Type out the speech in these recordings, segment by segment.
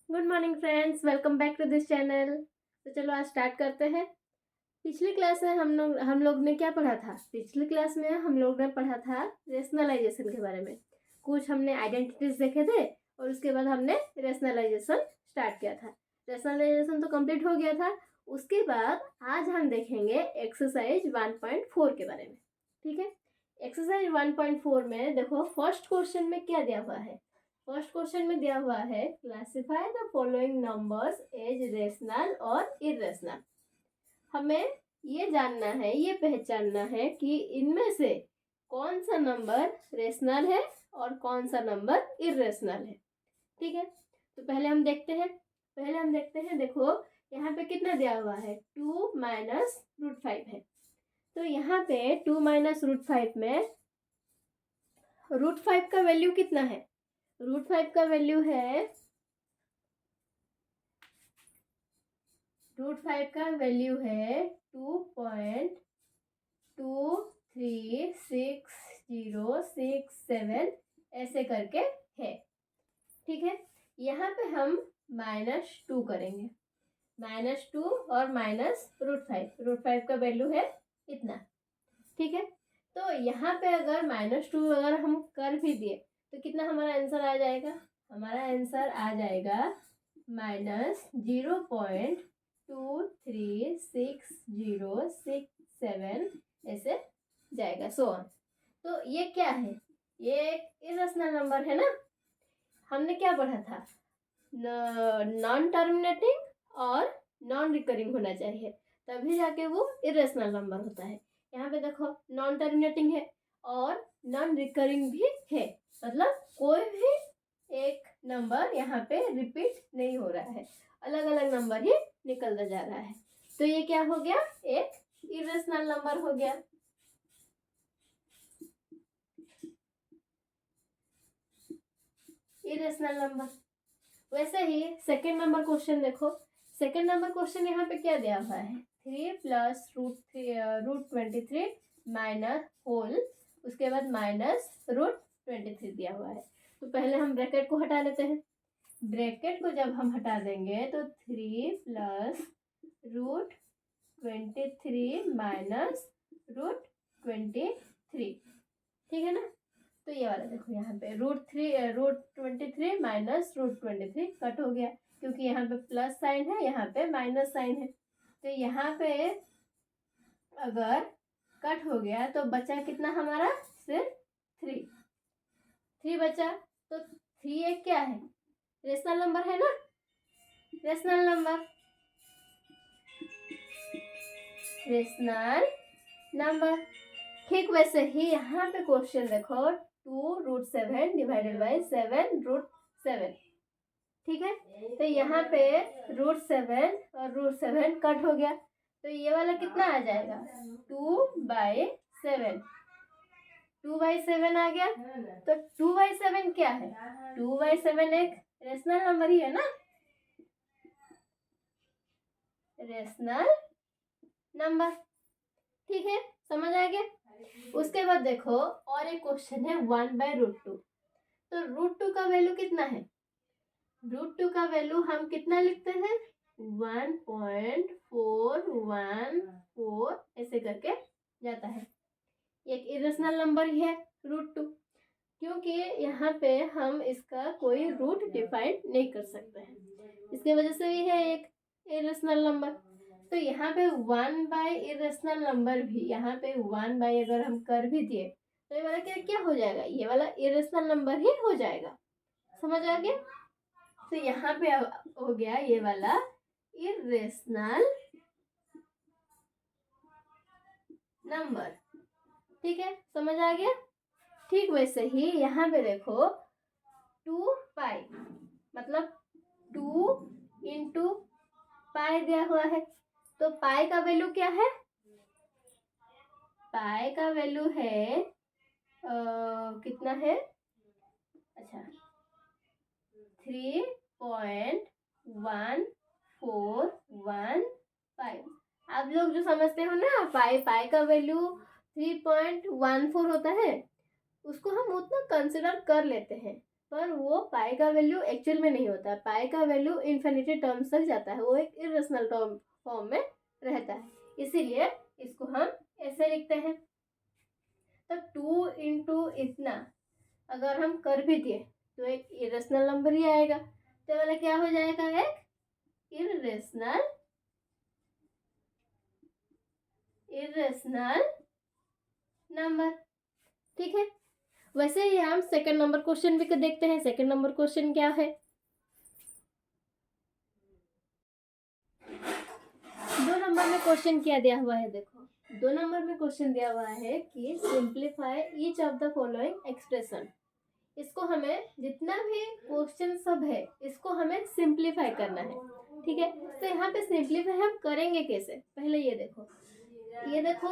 Good morning friends, welcome back to this channel. तो चलो आज स्टार्ट करते हैं। पिछली क्लास में हम लोग ने क्या पढ़ा था? पिछली क्लास में हम लोग ने पढ़ा था रेशनलाइजेशन के बारे में। कुछ हमने आइडेंटिटीज देखे थे और उसके बाद हमने रेशनलाइजेशन स्टार्ट किया था। रेशनलाइजेशन तो कंप्लीट हो गया था। उसके बाद आज हम देखेंगे एक्सरसाइज 1.4 के बारे में। ठीक है, एक्सरसाइज 1.4 में देखो फर्स्ट क्वेश्चन में क्या दिया हुआ है। फर्स्ट क्वेश्चन में दिया हुआ है classify the following numbers as rational और इरेशनल। हमें ये जानना है, ये पहचानना है कि इनमें से कौन सा नंबर रेशनल है और कौन सा नंबर इरेशनल है। ठीक है, तो पहले हम देखते हैं। देखो यहाँ पे कितना दिया हुआ है, 2 माइनस रूट 5 है। तो यहाँ पे 2 माइनस रूट 5 में रूट 5 का वैल्यू कितना है? रूट 5 का वैल्यू है 2.2360667 ऐसे करके है। ठीक है, यहाँ पे हम -2 करेंगे। -2 और माइनस रूट फाइव का वैल्यू है इतना। ठीक है, तो यहाँ पे अगर -2 अगर हम कर भी दिए तो कितना हमारा आंसर आ जाएगा? हमारा आंसर आ जाएगा -0.2360667 ऐसे जाएगा, सो ऑन। तो ये क्या है? ये एक इरेशनल नंबर है ना। हमने क्या पढ़ा था? नॉन टर्मिनेटिंग और नॉन रिकरिंग होना चाहिए, तभी जाके वो इरेशनल नंबर होता है। यहाँ पे देखो नॉन टर्मिनेटिंग है और नॉन रिकरिंग भी है, मतलब कोई भी एक नंबर यहाँ पे रिपीट नहीं हो रहा है, अलग अलग नंबर ही निकलता जा रहा है। तो ये क्या हो गया? एक इरेशनल नंबर हो गया। Irrational number. वैसे ही सेकेंड नंबर क्वेश्चन देखो। सेकेंड नंबर क्वेश्चन यहाँ पे क्या दिया हुआ है? 3 प्लस रूट 23 माइनस होल, उसके बाद माइनस रूट 23 दिया हुआ है। तो पहले हम ब्रैकेट को हटा लेते हैं। ब्रैकेट को जब हम हटा देंगे तो 3 प्लस रूट 23 माइनस रूट 23, ठीक है ना। तो ये वाला देखो, यहाँ पे रूट 23 माइनस रूट 23 कट हो गया, क्योंकि यहाँ पे प्लस साइन है, यहाँ पे माइनस साइन है। तो यहाँ पे अगर कट हो गया तो बचा कितना हमारा? सिर्फ 3 बचा। तो 3 एक क्या है? रेशनल नंबर है ना, रेशनल नंबर। ठीक वैसे ही यहाँ पे क्वेश्चन देखो, 2√7 डिवाइडेड बाई 7√7। ठीक है, तो यहाँ पे √7 और √7 कट हो गया, तो ये वाला कितना आ जाएगा? 2/7। 2/7 आ गया। तो 2/7 क्या है? 2/7 एक रेशनल नंबर ही है ना, रेशनल नंबर। ठीक है, समझ आ गया। उसके बाद देखो और एक क्वेश्चन है 1/√2। तो √2 का वैल्यू कितना है? √2 का वैल्यू हम कितना लिखते हैं? 1.414 ऐसे करके जाता है। एक इरेशनल नंबर ही है √2, क्योंकि यहाँ पे हम इसका कोई रूट डिफाइन नहीं कर सकते हैं, इसके वजह से भी है एक इरेशनल नंबर। तो यहाँ पे 1/, इरेशनल नंबर भी यहाँ पे 1/, अगर हम कर भी दिए तो ये वाला क्या हो जाएगा? ये वाला इरेशनल नंबर ही हो जाएगा। समझ आ गया? तो यहाँ पे हो गया ये वाला इरेशनल नंबर। ठीक है, समझ आ गया। ठीक वैसे ही यहाँ पे देखो 2π, मतलब 2 इंटू पाई दिया हुआ है। तो पाई का वैल्यू क्या है? पाई का वैल्यू है कितना है? अच्छा, 3.1415। आप लोग जो समझते हो ना, पाई का वैल्यू 3.14 होता है, उसको हम उतना कंसिडर कर लेते हैं। पर वो पाई का वैल्यू एक्चुअल में नहीं होता है। पाई का वैल्यू इन्फिनिटी टर्म्स तक जाता है, वो एक इरेशनल टर्म फॉर्म में रहता है, इसीलिए इसको हम ऐसे लिखते हैं। तो 2 इंटू इतना अगर हम कर भी दिए तो एक इरेशनल नंबर ही आएगा, तो वाला क्या हो जाएगा, एक इरेशनल नंबर। ठीक है, वैसे ही हम सेकंड नंबर क्वेश्चन भी देखते हैं। सेकंड नंबर क्वेश्चन क्या है, 2 नंबर में क्वेश्चन क्या दिया हुआ है, देखो 2 नंबर में क्वेश्चन दिया हुआ है कि simplify each of the following expression. इसको हमें जितना भी क्वेश्चन सब है इसको हमें सिंप्लीफाई करना है। ठीक है, तो यहाँ पे सिंप्लीफाई हम करेंगे कैसे, पहले ये देखो,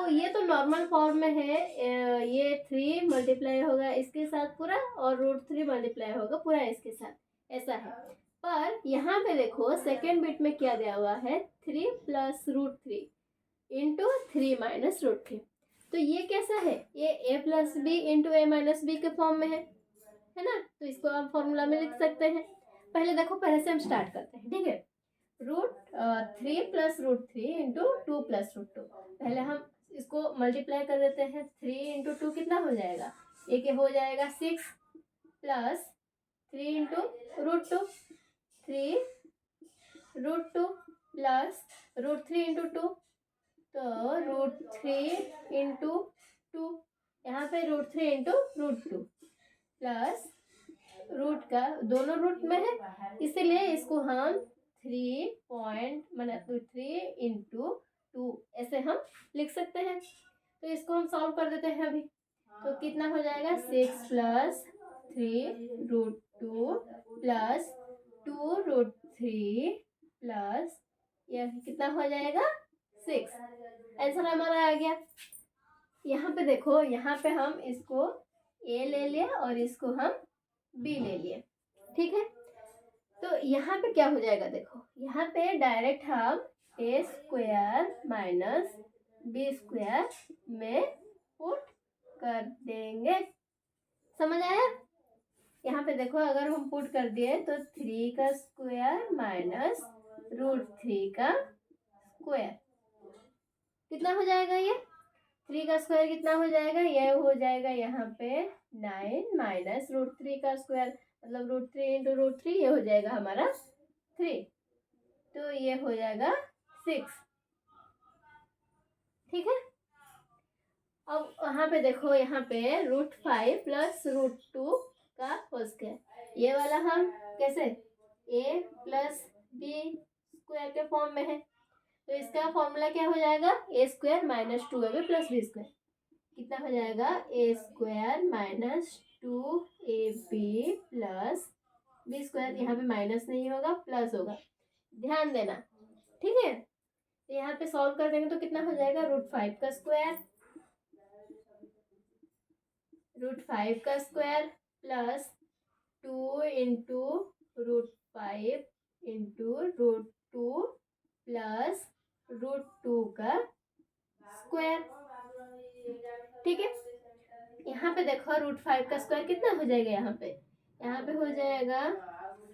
ये तो नॉर्मल फॉर्म में है। ये 3 मल्टीप्लाई होगा इसके साथ पूरा और √3 मल्टीप्लाई होगा पूरा इसके साथ, ऐसा है। पर यहाँ पे देखो सेकेंड बिट में क्या दिया हुआ है, 3 प्लस √3 इंटू 3 माइनस √3। तो ये कैसा है, ये a plus b into a minus b के फॉर्म में है ना। तो इसको आप फॉर्मूला में लिख सकते हैं। पहले देखो, पहले से हम स्टार्ट करते हैं। ठीक है, √3 प्लस √3 इंटू 2 प्लस √2। पहले हम इसको मल्टीप्लाई कर देते हैं। 3 इंटू 2 कितना हो जाएगा, एक हो जाएगा 6 प्लस 3 इंटू √2 3 √2 प्लस √3 इंटू 2, तो √3 इंटू 2, यहाँ पे √3 इंटू √2 प्लस रूट का दोनों रूट में है, इसीलिए इसको हम 3 इंटू 2 ऐसे हम लिख सकते हैं। तो इसको हम सॉल्व कर देते हैं अभी। तो कितना हो जाएगा, 6 प्लस 3 √2 प्लस 2 √3 प्लस यह कितना हो जाएगा 6। आंसर हमारा आ गया। यहाँ पे देखो, यहाँ पे हम इसको ए ले लिए और इसको हम बी ले लिए। ठीक है, तो यहाँ पे क्या हो जाएगा, देखो यहाँ पे डायरेक्ट हम ए स्क्वायर माइनस बी स्क्वायर में पुट कर देंगे। समझ आया, यहाँ पे देखो अगर हम पुट कर दिए तो 3 का स्क्वायर माइनस √3 का स्क्वायर कितना हो जाएगा, ये 3 का स्क्वायर कितना हो जाएगा, ये हो जाएगा यहाँ पे 9 माइनस √3 का स्क्वायर, मतलब √3 इंटू √3 ये हो जाएगा हमारा 3, तो ये हो जाएगा 6। ठीक है, अब यहाँ पे देखो, यहाँ पे √5 प्लस √2 का होल स्क्वायर, ये वाला हम कैसे a प्लस बी स्क्वायर के फॉर्म में है, तो इसका फॉर्मूला क्या हो जाएगा, a square minus 2ab plus b square. कितना हो जाएगा, a square minus 2ab plus b square, यहाँ पे माइनस नहीं होगा प्लस होगा, ध्यान देना। ठीक है, तो यहाँ पे सॉल्व कर देंगे तो कितना हो जाएगा, √5 का square plus 2 into √5 into √2 plus √2 का स्क्वायर। ठीक है, यहाँ पे देखो √5 का स्क्वायर कितना हो जाएगा, यहाँ पे हो जाएगा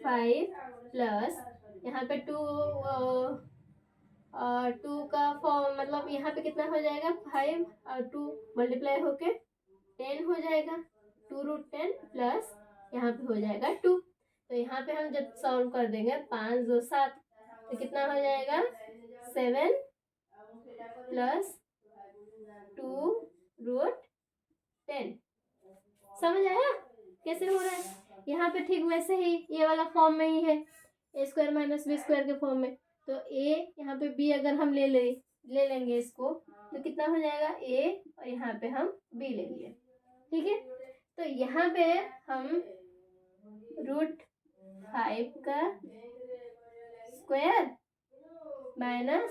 5 प्लस यहाँ पे 2 का फॉर्म, मतलब यहाँ पे कितना हो जाएगा, 5 और 2 मल्टीप्लाई होके 10 हो जाएगा, 2√10 प्लस यहाँ पे हो जाएगा 2। तो यहाँ पे हम जब सॉल्व कर देंगे 5 2 7, तो कितना हो जाएगा 7 प्लस 2√10। समझ आया कैसे हो रहा है, यहाँ पे ठीक वैसे ही ये वाला फॉर्म में ही है, a square minus b square के फॉर्म में। तो a यहाँ पे b अगर हम ले लेंगे इसको, तो कितना हो जाएगा a और यहाँ पे हम b ले लिए। ठीक है, तो यहाँ पे हम √5 का स्क्वायर माइनस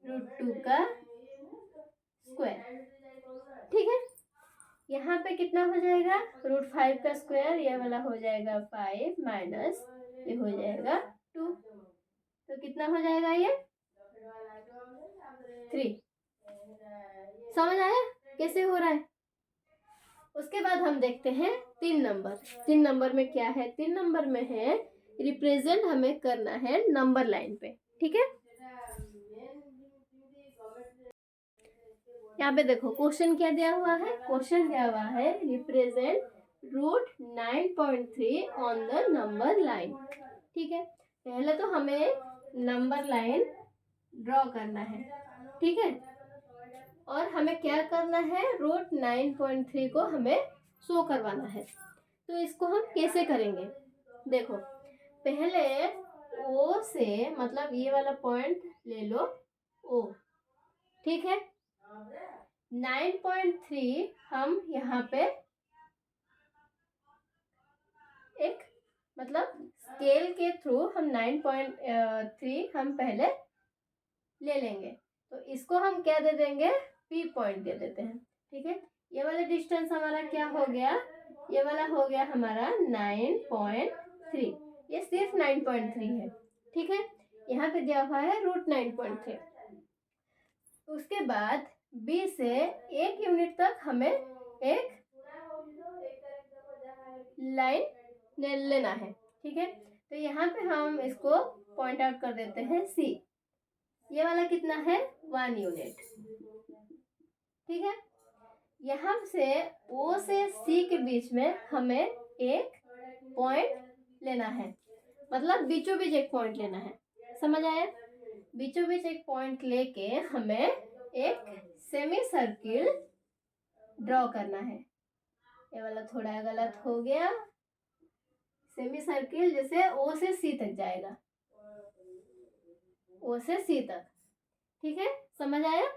√2 का स्क्वायर। ठीक है, यहाँ पे कितना हो जाएगा, √5 का स्क्वायर ये वाला हो जाएगा 5 माइनस ये हो जाएगा 2, तो कितना हो जाएगा ये 3। समझ आया कैसे हो रहा है। उसके बाद हम देखते हैं 3 नंबर। 3 नंबर में क्या है? 3 नंबर में है रिप्रेजेंट हमें करना है नंबर लाइन पे। ठीक है, यहाँ पे देखो क्वेश्चन क्या दिया हुआ है। क्वेश्चन दिया हुआ है represent root 9.3 on the number line. ठीक है, पहले तो हमें नंबर लाइन ड्रॉ करना है। ठीक है, और हमें क्या करना है? रूट 9.3 को हमें शो करवाना है। तो इसको हम कैसे करेंगे? देखो, पहले ओ से, मतलब ये वाला पॉइंट ले लो ओ। ठीक है, 9.3 हम यहाँ पे एक, मतलब स्केल के थ्रू हम 9.3 हम पहले ले लेंगे। तो इसको हम क्या दे देंगे? पी पॉइंट दे देते हैं। ठीक है, ये वाला डिस्टेंस हमारा क्या हो गया? ये वाला हो गया हमारा 9.3। ये सिर्फ 9.3 है। ठीक है, यहाँ पे दिया हुआ है रूट 9.3। उसके बाद बी से 1 यूनिट तक हमें एक लाइन लेना है। ठीक है, तो यहाँ पे हम इसको पॉइंट आउट कर देते हैं सी। ये वाला कितना है? 1 यूनिट। ठीक है, यहाँ से ओ से सी के बीच में हमें एक पॉइंट लेना है, मतलब बीचों बीच एक पॉइंट लेना है। समझ आया? बीचों बीच एक पॉइंट लेके हमें एक सेमी सर्किल ड्रॉ करना है। ये वाला थोड़ा गलत हो गया। सेमी सर्किल जैसे ओ से सी तक जाएगा, ओ से सी तक। ठीक है, समझ आया?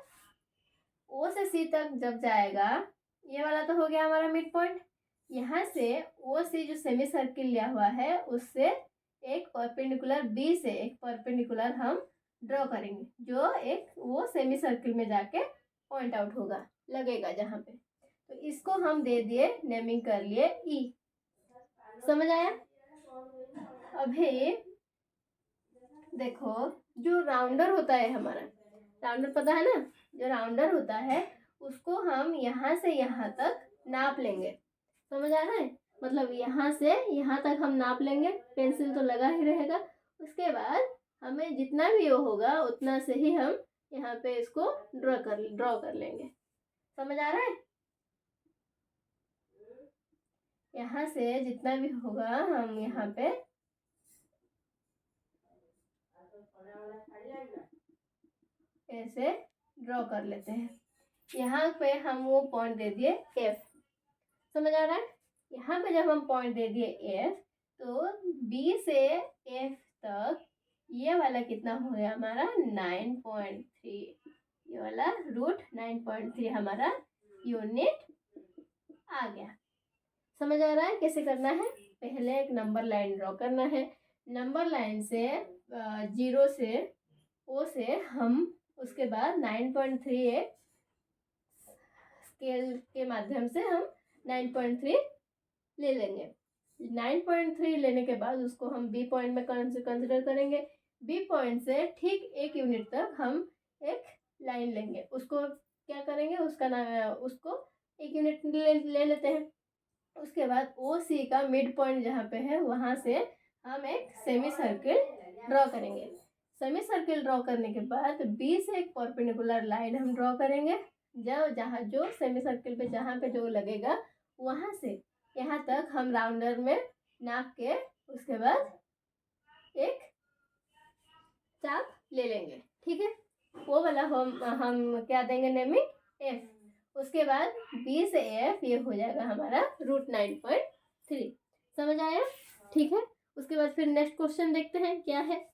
ओ से सी तक जब जाएगा, ये वाला तो हो गया हमारा मिड पॉइंट। यहाँ से ओ से जो सेमी सर्किल लिया हुआ है उससे एक परपेंडिकुलर, बी से एक परपेंडिकुलर हम ड्रॉ करेंगे, जो एक वो सेमी सर्किल में जाके पॉइंट आउट होगा, लगेगा जहाँ पे। तो इसको हम दे दिए, नेमिंग कर लिए ई। समझ आया? अभी देखो, जो राउंडर होता है हमारा, राउंडर पता है ना? जो राउंडर होता है उसको हम यहाँ से यहाँ तक नाप लेंगे। समझ आ रहा है? मतलब यहाँ से यहाँ तक हम नाप लेंगे, पेंसिल तो लगा ही रहेगा। उसके बाद हमें जितना भी वो होगा उतना से ही हम यहाँ पे इसको ड्रॉ कर लेंगे। समझ आ रहा है? यहाँ से जितना भी होगा हम यहाँ पे ऐसे ड्रॉ कर लेते हैं। यहाँ पे हम वो पॉइंट दे दिए एफ। समझ आ रहा है? यहाँ पे जब हम पॉइंट दे दिए एफ, तो बी से एफ तक ये वाला कितना हो गया हमारा? 9.3। ये वाला रूट 9.3 हमारा यूनिट आ गया। समझ आ रहा है कैसे करना है? पहले एक नंबर लाइन ड्रॉ करना है। नंबर लाइन से 0 से ओ से हम उसके बाद 9.3 एक स्केल के माध्यम से हम 9.3 ले लेंगे। 9.3 लेने के बाद उसको हम बी पॉइंट में कंसिडर करेंगे। बी पॉइंट से ठीक 1 यूनिट तक हम एक लाइन लेंगे। उसको क्या करेंगे? उसका नाम, उसको 1 यूनिट ले लेते हैं। उसके बाद ओ सी का मिड पॉइंट जहाँ पे है वहाँ से हम एक सेमी सर्किल ड्रॉ करेंगे। सेमी सर्किल ड्रॉ करने के बाद बी से एक परपेंडिकुलर लाइन हम ड्रॉ करेंगे। जहाँ जो सेमी सर्किल पे जहाँ पे जो लगेगा वहाँ से यहाँ तक हम राउंडर में नाप के उसके बाद एक चाप ले लेंगे। ठीक है, वो वाला हम क्या देंगे? Naming F. उसके बाद बी से एफ ये हो जाएगा हमारा रूट 9.3। समझ आया? ठीक है, उसके बाद फिर नेक्स्ट क्वेश्चन देखते हैं क्या है।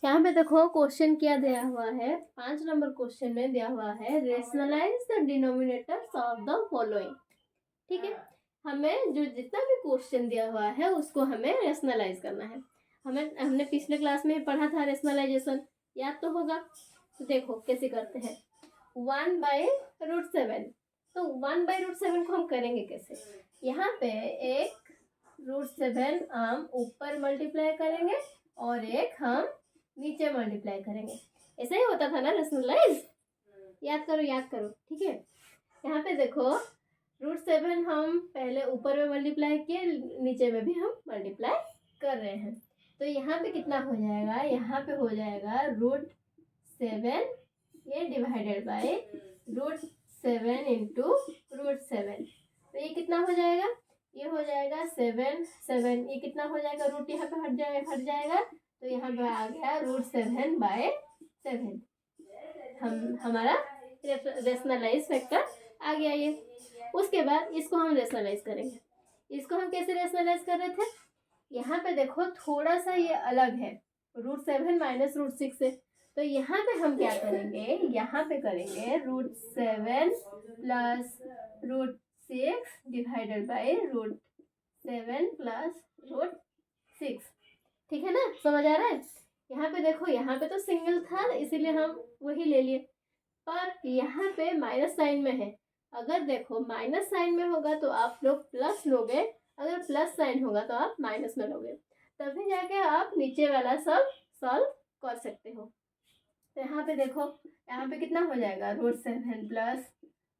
यहाँ पे देखो क्वेश्चन क्या दिया हुआ है। 5 नंबर क्वेश्चन में दिया हुआ है rationalise the denominators of the following. ठीक है, हमें जो जितना भी क्वेश्चन दिया हुआ है उसको हमें रेशनलाइज करना है। हमने पिछले क्लास में पढ़ा था रेशनलाइजेशन, याद तो होगा। तो देखो कैसे करते हैं। 1/√7। तो 1/√7 को हम करेंगे कैसे? यहाँ पे एक √7 हम ऊपर मल्टीप्लाई करेंगे और एक हम नीचे मल्टीप्लाई करेंगे। ऐसा ही होता था ना रेशनलाइज? याद करो, ठीक है। यहाँ पे देखो √7 हम पहले ऊपर में मल्टीप्लाई किए, नीचे में भी हम मल्टीप्लाई कर रहे हैं। तो यहाँ पे कितना हो जाएगा, यहाँ पे हो जाएगा √7 ये डिवाइडेड बाय √7 इंटू √7। तो ये कितना हो जाएगा, ये हो जाएगा 7, ये कितना हो जाएगा, रूट यहाँ पे हट जाएगा तो यहाँ पे आ गया √7/7। हमारा रेशनलाइज फैक्टर आ गया ये। उसके बाद इसको हम रेशनलाइज करेंगे। इसको हम कैसे रेशनलाइज कर रहे थे, यहाँ पे देखो थोड़ा सा ये अलग है, √7 माइनस √6 है। तो यहाँ पे हम क्या करेंगे, यहाँ पे करेंगे √7 प्लस √6 डिवाइडेड बाय √7 प्लस √6। ठीक है ना, समझ आ रहा है। यहाँ पे देखो, यहाँ पे तो सिंगल था इसीलिए हम वही ले लिए, पर यहाँ पे माइनस साइन में है। अगर देखो माइनस साइन में होगा तो आप लोग प्लस लोगे, अगर प्लस साइन होगा तो आप माइनस में लोगे, तभी जाके आप नीचे वाला सब सॉल्व कर सकते हो। तो यहाँ पे देखो, यहाँ पे कितना हो जाएगा, √7 प्लस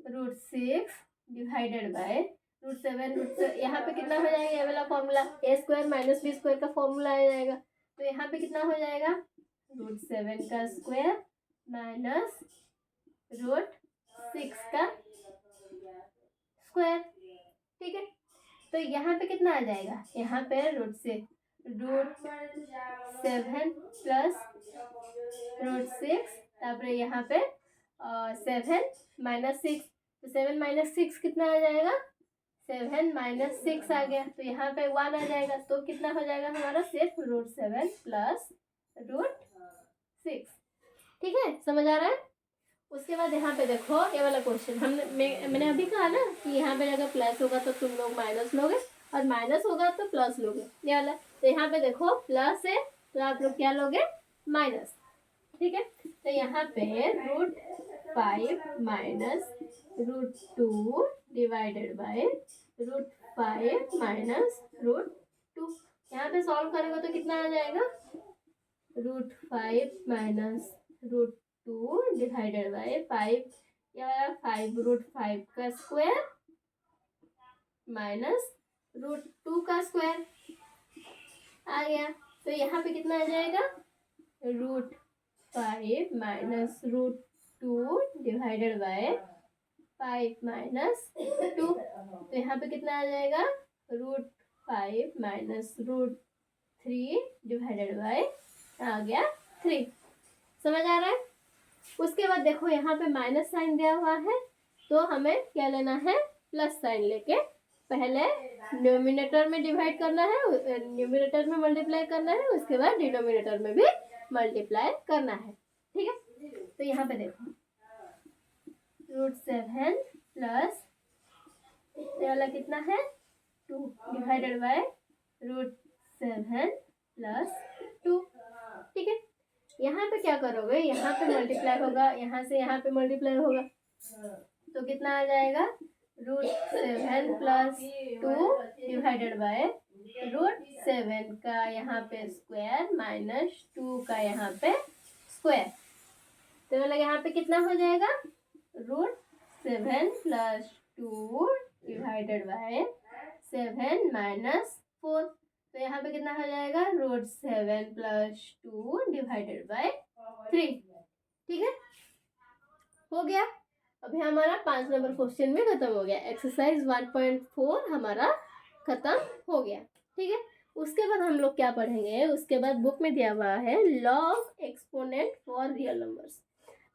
√6 डिवाइडेड बाय √7 यहाँ पे कितना हो जाएगा, ये वाला फॉर्मूला a² माइनस b² का फॉर्मूला आ जाएगा। तो यहाँ पे कितना हो जाएगा, √7 का स्क्वायर माइनस √6 का स्क्वायर। ठीक है, तो यहाँ पे कितना आ जाएगा, यहाँ पे √7 प्लस √6 तापर यहाँ पे 7 माइनस 6, तो 7 माइनस 6 कितना आ जाएगा, 7 माइनस 6 आ गया, तो यहाँ पे 1 आ जाएगा। तो कितना हो जाएगा हमारा, सिर्फ √7 प्लस √6। ठीक है, समझ आ रहा है। उसके बाद यहाँ पे देखो ये वाला क्वेश्चन मैंने अभी कहा ना कि यहाँ पे अगर प्लस होगा तो तुम लोग माइनस लोगे और माइनस होगा तो प्लस लोगे, ये वाला। तो यहाँ पे देखो प्लस है तो आप लोग क्या लोगे, माइनस। ठीक है, तो यहाँ पे √5 माइनस √2 डिवाइडेड बाय √5 माइनस √2। यहाँ पे सॉल्व करेंगे तो कितना आ जाएगा, √5 माइनस √2 डिवाइडेड बाय 5, या 5 √5 का स्क्वायर माइनस √2 का स्क्वायर आ गया। तो यहाँ पे कितना आ जाएगा, √5 माइनस √2 डिवाइडेड बाय 5 माइनस 2। तो यहाँ पे कितना आ जाएगा, √5 माइनस √3 डिवाइडेड बाय आ गया 3। समझ आ रहा है। उसके बाद देखो यहाँ पे माइनस साइन दिया हुआ है तो हमें क्या लेना है, प्लस साइन लेके पहले न्यूमिनेटर में डिवाइड करना है, न्यूमिनेटर में मल्टीप्लाई करना है, उसके बाद डिनोमिनेटर में भी मल्टीप्लाई करना है। ठीक है, तो यहाँ पे देखो √7 प्लस ये वाला कितना है 2 डिवाइडेड बाय √7 प्लस 2। ठीक है, यहाँ पे क्या करोगे, यहाँ पे मल्टीप्लाई होगा, यहाँ से यहाँ पे मल्टीप्लाई होगा, तो कितना आ जाएगा, √7 प्लस 2 डिवाइडेड बाय √7 का यहाँ पे स्क्वायर माइनस 2 का यहाँ पे स्क्वायर। तो मतलब यहाँ पे कितना हो जाएगा, √7 प्लस 2 डिवाइडेड बाय 7 माइनस 4। तो यहाँ पे कितना हो जाएगा, √7 प्लस 2 डिवाइडेड बाय 3। ठीक है, हो गया। अभी हमारा 5 नंबर क्वेश्चन भी खत्म हो गया, एक्सरसाइज 1.4 हमारा खत्म हो गया। ठीक है, उसके बाद हम लोग क्या पढ़ेंगे, उसके बाद बुक में दिया हुआ है log exponent for real numbers.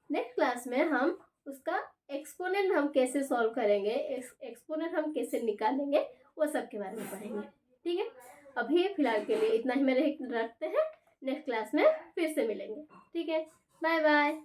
Next class में हम उसका एक्सपोनेंट हम कैसे सॉल्व करेंगे, एक्सपोनेंट हम कैसे निकालेंगे, वो सब के बारे में पढ़ेंगे। ठीक है, अभी फिलहाल के लिए इतना ही मेरे रखते हैं, नेक्स्ट क्लास में फिर से मिलेंगे। ठीक है, बाय बाय।